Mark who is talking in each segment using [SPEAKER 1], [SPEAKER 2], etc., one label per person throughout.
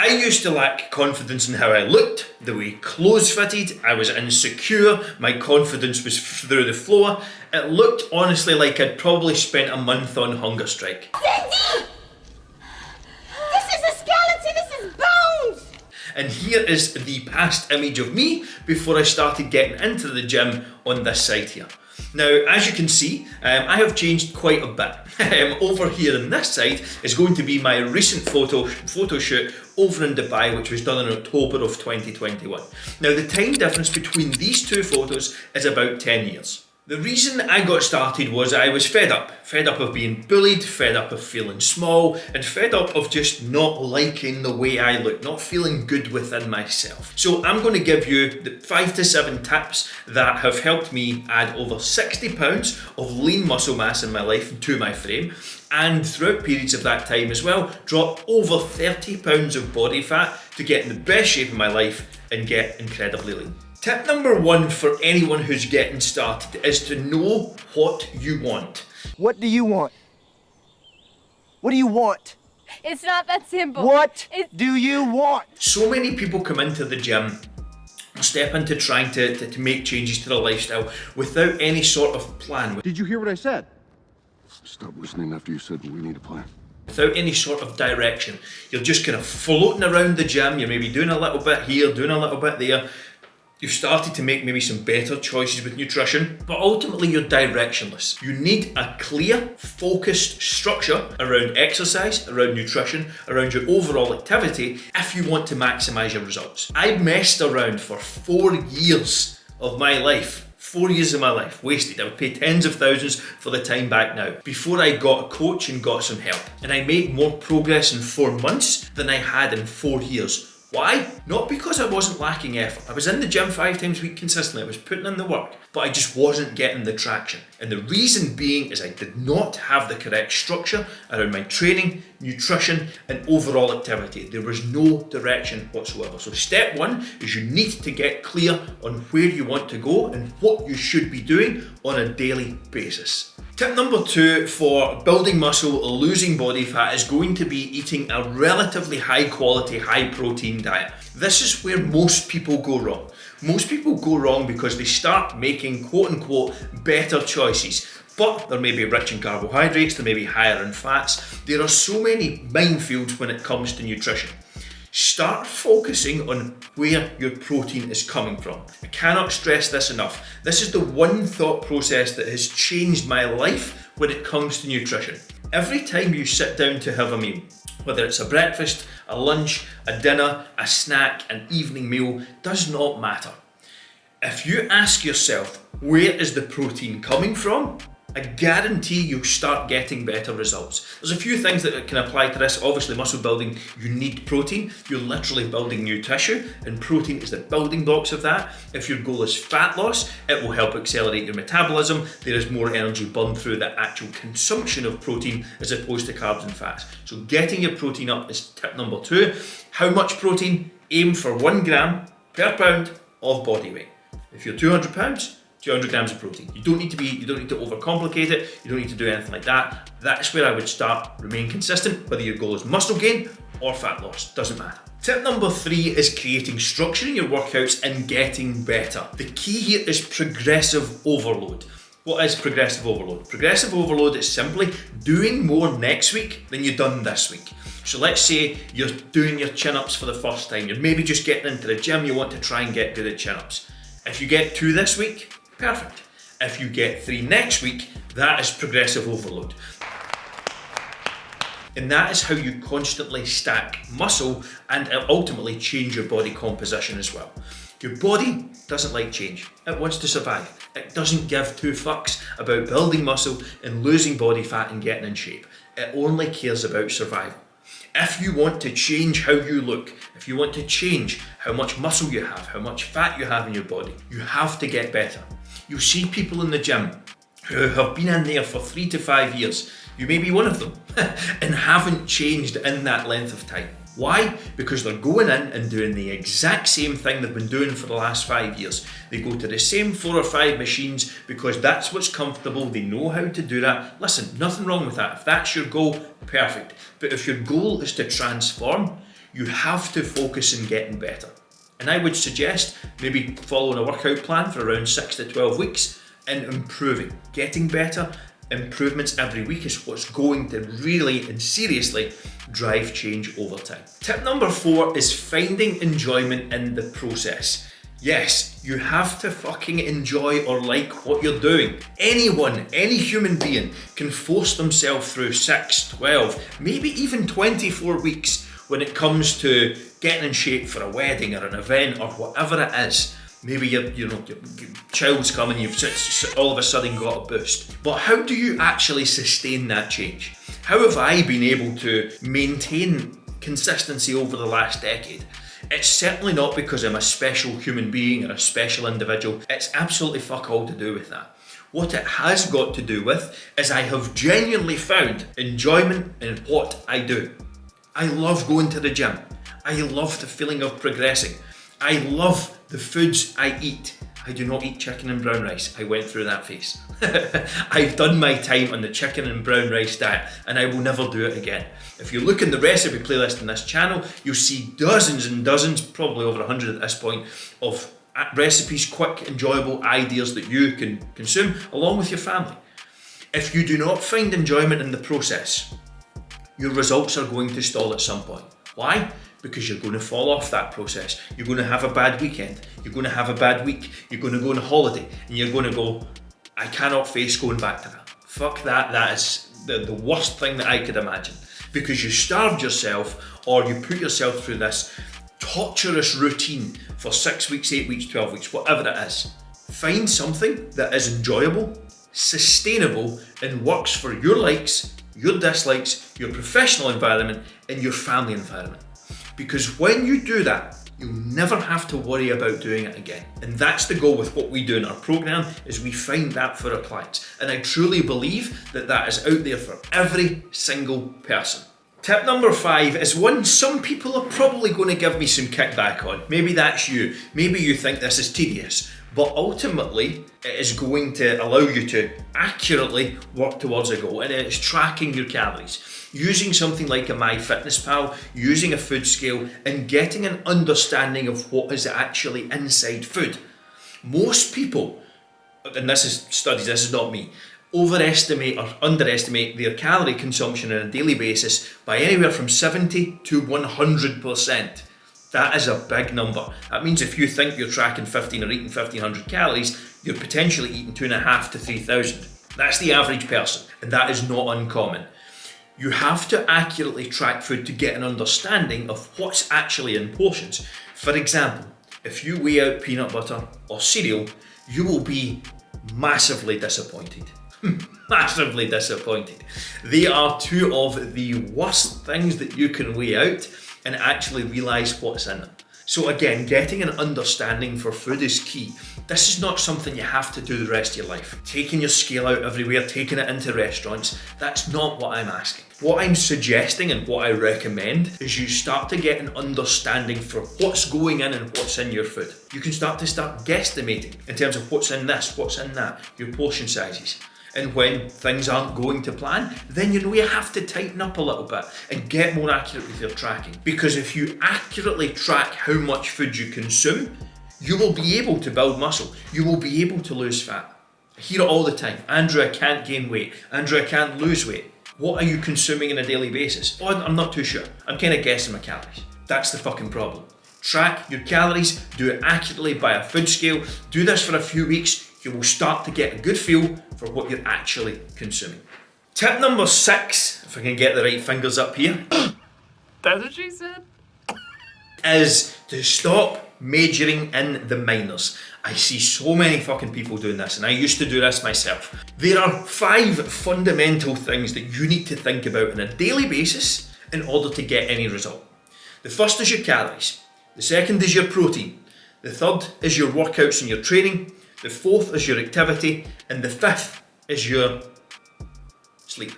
[SPEAKER 1] I used to lack confidence in how I looked, the way clothes fitted, I was insecure, my confidence was through the floor. It looked honestly like I'd probably spent a month on hunger strike.
[SPEAKER 2] Cindy! This is a skeleton, this is bones!
[SPEAKER 1] And here is the past image of me before I started getting into the gym on this side here. Now, as you can see, I have changed quite a bit. Over here on this side is going to be my recent photo shoot over in Dubai, which was done in October of 2021. Now, the time difference between these two photos is about 10 years. The reason I got started was I was fed up of being bullied, fed up of feeling small, and fed up of just not liking the way I look, not feeling good within myself. So I'm going to give you the 5 to 7 tips that have helped me add over 60 pounds of lean muscle mass in my life to my frame, and throughout periods of that time as well, drop over 30 pounds of body fat to get in the best shape of my life and get incredibly lean. Tip number 1 for anyone who's getting started is to know what you want.
[SPEAKER 3] What do you want? What do you want?
[SPEAKER 2] It's not that simple.
[SPEAKER 3] What do you want?
[SPEAKER 1] So many people come into the gym, step into trying to make changes to their lifestyle without any sort of plan.
[SPEAKER 4] Did you hear what I said? Stop listening after you said we need a plan.
[SPEAKER 1] Without any sort of direction. You're just kind of floating around the gym, you're maybe doing a little bit here, doing a little bit there. You've started to make maybe some better choices with nutrition, but ultimately you're directionless. You need a clear, focused structure around exercise, around nutrition, around your overall activity if you want to maximize your results. I messed around for 4 years of my life. 4 years of my life wasted. I would pay tens of thousands for the time back now before I got a coach and got some help. And I made more progress in 4 months than I had in 4 years. Why? Not because I wasn't lacking effort. I was in the gym 5 times a week consistently. I was putting in the work, but I just wasn't getting the traction. And the reason being is I did not have the correct structure around my training, nutrition, and overall activity. There was no direction whatsoever. So step 1 is you need to get clear on where you want to go and what you should be doing on a daily basis. Tip number 2 for building muscle or losing body fat is going to be eating a relatively high quality, high protein diet. This is where most people go wrong. Most people go wrong because they start making quote unquote better choices. But they're maybe rich in carbohydrates, they're maybe higher in fats. There are so many minefields when it comes to nutrition. Start focusing on where your protein is coming from. I cannot stress this enough. This is the one thought process that has changed my life when it comes to nutrition. Every time you sit down to have a meal, whether it's a breakfast, a lunch, a dinner, a snack, an evening meal, does not matter. If you ask yourself, where is the protein coming from? I guarantee you'll start getting better results. There's a few things that can apply to this. Obviously, muscle building, you need protein. You're literally building new tissue, and protein is the building blocks of that. If your goal is fat loss, it will help accelerate your metabolism. There is more energy burned through the actual consumption of protein as opposed to carbs and fats. So getting your protein up is tip number 2. How much protein? Aim for 1 gram per pound of body weight. If you're 200 pounds, 200 grams of protein. You don't need to overcomplicate it. You don't need to do anything like that. That's where I would start. Remain consistent, whether your goal is muscle gain or fat loss, doesn't matter. Tip number 3 is creating structure in your workouts and getting better. The key here is progressive overload. What is progressive overload? Progressive overload is simply doing more next week than you've done this week. So let's say you're doing your chin-ups for the first time. You're maybe just getting into the gym, you want to try and get good at chin-ups. If you get 2 this week, perfect. If you get 3 next week, that is progressive overload. And that is how you constantly stack muscle and ultimately change your body composition as well. Your body doesn't like change. It wants to survive. It doesn't give 2 fucks about building muscle and losing body fat and getting in shape. It only cares about survival. If you want to change how you look, if you want to change how much muscle you have, how much fat you have in your body, you have to get better. You see people in the gym who have been in there for 3 to 5 years. You may be one of them and haven't changed in that length of time. Why? Because they're going in and doing the exact same thing they've been doing for the last 5 years. They go to the same 4 or 5 machines because that's what's comfortable. They know how to do that. Listen, nothing wrong with that. If that's your goal, perfect. But if your goal is to transform, You have to focus on getting better. And I would suggest maybe following a workout plan for around 6 to 12 weeks and improving. Getting better, improvements every week is what's going to really and seriously drive change over time. Tip number 4 is finding enjoyment in the process. Yes, you have to fucking enjoy or like what you're doing. Anyone, any human being can force themselves through 6, 12, maybe even 24 weeks when it comes to getting in shape for a wedding or an event or whatever it is. Maybe your child's coming, you've all of a sudden got a boost. But how do you actually sustain that change? How have I been able to maintain consistency over the last decade? It's certainly not because I'm a special human being or a special individual. It's absolutely fuck all to do with that. What it has got to do with is I have genuinely found enjoyment in what I do. I love going to the gym. I love the feeling of progressing. I love the foods I eat. I do not eat chicken and brown rice. I went through that phase. I've done my time on the chicken and brown rice diet and I will never do it again. If you look in the recipe playlist on this channel, you'll see dozens and dozens, probably over 100 at this point, of recipes, quick, enjoyable ideas that you can consume along with your family. If you do not find enjoyment in the process, your results are going to stall at some point. Why? Because you're going to fall off that process. You're going to have a bad weekend. You're going to have a bad week. You're going to go on a holiday and you're going to go, I cannot face going back to that. Fuck that. That is the worst thing that I could imagine. Because you starved yourself or you put yourself through this torturous routine for 6 weeks, 8 weeks, 12 weeks, whatever it is. Find something that is enjoyable, sustainable, and works for your likes, your dislikes, your professional environment, and your family environment. Because when you do that, you'll never have to worry about doing it again. And that's the goal with what we do in our program, is we find that for our clients. And I truly believe that that is out there for every single person. Tip number 5 is one some people are probably going to give me some kickback on. Maybe that's you. Maybe you think this is tedious. But ultimately, it is going to allow you to accurately work towards a goal, and it's tracking your calories. Using something like a MyFitnessPal, using a food scale, and getting an understanding of what is actually inside food. Most people, and this is studies, this is not me, overestimate or underestimate their calorie consumption on a daily basis by anywhere from 70 to 100%. That is a big number. That means if you think you're tracking 15 or eating 1500 calories, you're potentially eating 2.5 to 3000. That's the average person, and that is not uncommon. You have to accurately track food to get an understanding of what's actually in portions. For example, if you weigh out peanut butter or cereal, you will be massively disappointed. Massively disappointed. They are two of the worst things that you can weigh out and actually realise what's in them. So again, getting an understanding for food is key. This is not something you have to do the rest of your life. Taking your scale out everywhere, taking it into restaurants, that's not what I'm asking. What I'm suggesting and what I recommend is you start to get an understanding for what's going in and what's in your food. You can start guesstimating in terms of what's in this, what's in that, your portion sizes. And when things aren't going to plan, then you know you have to tighten up a little bit and get more accurate with your tracking. Because if you accurately track how much food you consume, you will be able to build muscle. You will be able to lose fat. I hear it all the time. Andrew, I can't gain weight. Andrew, I can't lose weight. What are you consuming on a daily basis? Oh, I'm not too sure. I'm kind of guessing my calories. That's the fucking problem. Track your calories, do it accurately by a food scale. Do this for a few weeks. You will start to get a good feel for what you're actually consuming. Tip number 6, if I can get the right fingers up here.
[SPEAKER 5] That's what she said.
[SPEAKER 1] Is to stop majoring in the minors. I see so many fucking people doing this, and I used to do this myself. There are 5 fundamental things that you need to think about on a daily basis in order to get any result. The first is your calories. The second is your protein. The third is your workouts and your training. The fourth is your activity, and the 5th is your sleep.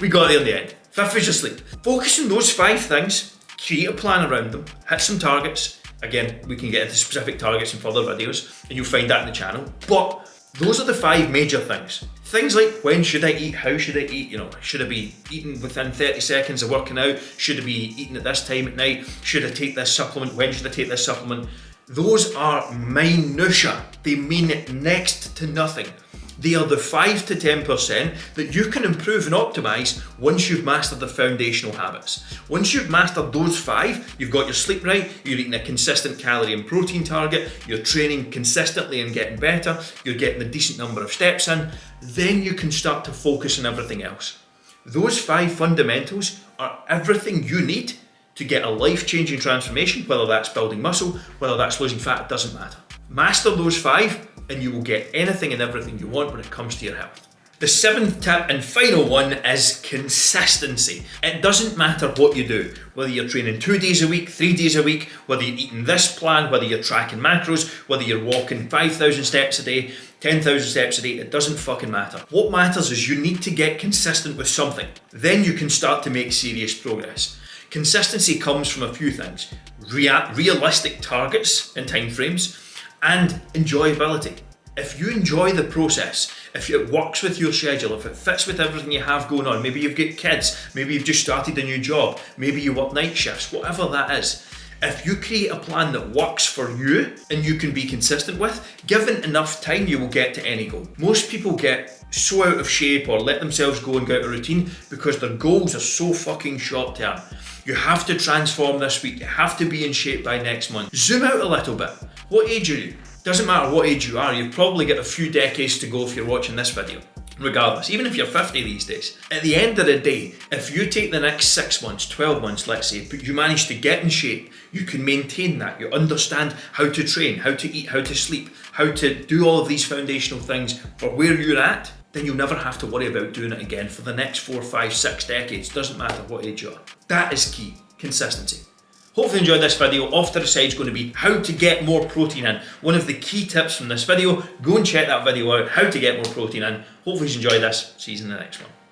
[SPEAKER 1] We got there in the end. 5th is your sleep. Focus on those 5 things, create a plan around them, hit some targets. Again, we can get into specific targets in further videos, and you'll find that in the channel. But those are the 5 major things. Things like when should I eat, how should I eat, should I be eating within 30 seconds of working out, should I be eating at this time at night, should I take this supplement, when should I take this supplement? Those are minutiae. They mean next to nothing. They are the 5 to 10% that you can improve and optimize once you've mastered the foundational habits. Once you've mastered those 5, you've got your sleep right, you're eating a consistent calorie and protein target, you're training consistently and getting better, you're getting a decent number of steps in, then you can start to focus on everything else. Those 5 fundamentals are everything you need to get a life-changing transformation, whether that's building muscle, whether that's losing fat, it doesn't matter. Master those 5 and you will get anything and everything you want when it comes to your health. The 7th tip and final one is consistency. It doesn't matter what you do, whether you're training 2 days a week, 3 days a week, whether you're eating this plan, whether you're tracking macros, whether you're walking 5,000 steps a day, 10,000 steps a day, it doesn't fucking matter. What matters is you need to get consistent with something. Then you can start to make serious progress. Consistency comes from a few things: realistic targets and timeframes, and enjoyability. If you enjoy the process, if it works with your schedule, if it fits with everything you have going on, maybe you've got kids, maybe you've just started a new job, maybe you work night shifts, whatever that is, if you create a plan that works for you and you can be consistent with, given enough time, you will get to any goal. Most people get so out of shape or let themselves go and go out of routine because their goals are so fucking short term. You have to transform this week, you have to be in shape by next month. Zoom out a little bit. What age are you? Doesn't matter what age you are, you've probably got a few decades to go if you're watching this video. Regardless, even if you're 50 these days. At the end of the day, if you take the next 6 months, 12 months, let's say, but you manage to get in shape, you can maintain that, you understand how to train, how to eat, how to sleep, how to do all of these foundational things for where you're at, then you'll never have to worry about doing it again for the next 4, 5, 6 decades. Doesn't matter what age you are. That is key. Consistency. Hopefully you enjoyed this video. Off to the side is going to be how to get more protein in. One of the key tips from this video. Go and check that video out, how to get more protein in. Hopefully you enjoyed this. See you in the next one.